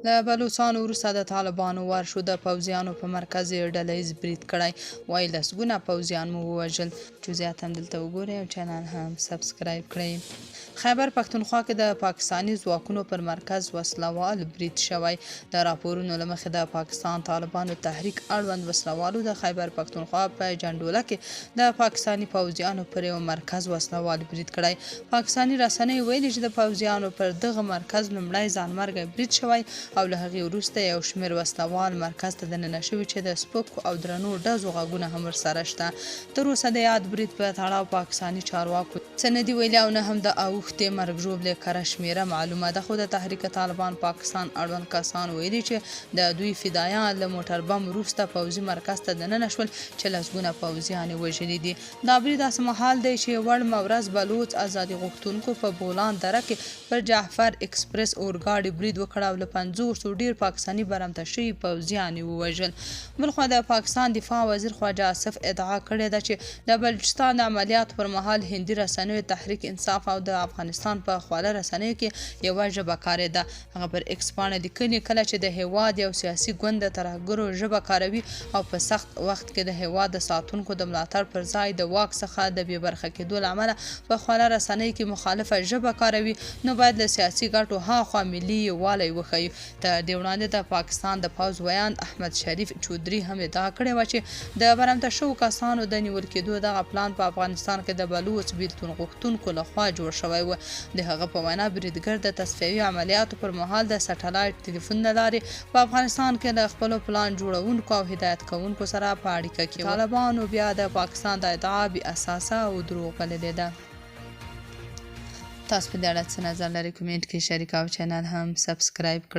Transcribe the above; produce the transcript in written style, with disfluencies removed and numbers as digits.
له بلوڅانو وروسته د طالبانو وار شو د پوځیانو په مرکز یې ډله ییز برید کړی وایي لسګونه پوځیان مو ووژل. جزئیات هم دلته وګورئ او چینل هم سبسکرایب کړئ. خیبر پښتونخوا کې د پاکستاني ځواکونو پر مرکز وسلوال برید شوی. د راپورونو له مخې د پاکستان طالبانو تحریک اړوند وسلوالو د خیبر پښتونخوا په جنډوله کې د پاکستاني پوځیانو پر یو مرکز وسلوال برید کړی. پاکستاني رسنۍ ویلي چې د پوځیانو پر دغه مرکز لومړی ځانمرګی برید شوی او له هغې وروسته یو شمېر وسلوال مرکز ته دننه شوي چې د سپکو او درنو ډزو غږونه هم ورسره شته. تر اوسه د یاد برید په تړاو پاکستاني چارواکو څه نه دي ویلي او نه هم د اوښتې مرګ ژوبلې کره شمېره معلومه ده. خو د تحریک طالبان پاکستان اړوند کسان ویلي چې د دوی فدایان له موټر بم وروسته پوځي مرکز ته دننه شول چې لسګونه پوځیان یې وژلي دي. دا برید داسې مهال دی چې وړ مورز بلوڅ ازادي غوښتونکو په بولان دره کې پر جعفر اکسپرس اورګاډي برید وکړ او له 50 ډیر پاکستاني برمته شوي پوځیان یې ووژل. بلخوا د پاکستان دفاع وزیر خواجه آصف ادعا کړې ده چې د بلوچستان د عملیاتو پر مهال هندي رسنیو تحریک انصاف او د افغانستان په خواله رسنیو کې یوه ژبه کارېده. هغه پر ایکس پاڼه لیکلي کله چې د هیواد یو سیاسي ګوند د ترهګرو ژبه کاروي او په سخت وخت کې د هیواد د ساتونکو د ملاتړ پر ځای د واک څخه د بې برخه کېدو له امله په خواله رسنیو کې مخالفه ژبه کاروي نو باید له سیاسي ګټو هاخوا ملي یووالی وښیي. تر دې وړاندې د پاکستان د پوځ ویاند احمد شریف چودري هم ادعا کړې وه چې د برمته شوو کسانو د نیول کېدو دغه پلان په افغانستان کې د بلوڅ بیلتون غوښتونکو لخوا جوړ شوی و. د هغه په وینا بریدګر د تصفیوي عملیاتو پر مهال د سټلایټ ټلیفون له لارې په افغانستان کې له خپلو پلان جوړونکو او هدایت کوونکو سره په اړیکه کې و. طالبانو بیا د پاکستان د ادعا بې اساسه او دروغ بللې ده. تاسو په دې اړه څه نظر لرئ؟ کمنټ کې شریک او چینل هم سبسکرایب کړئ.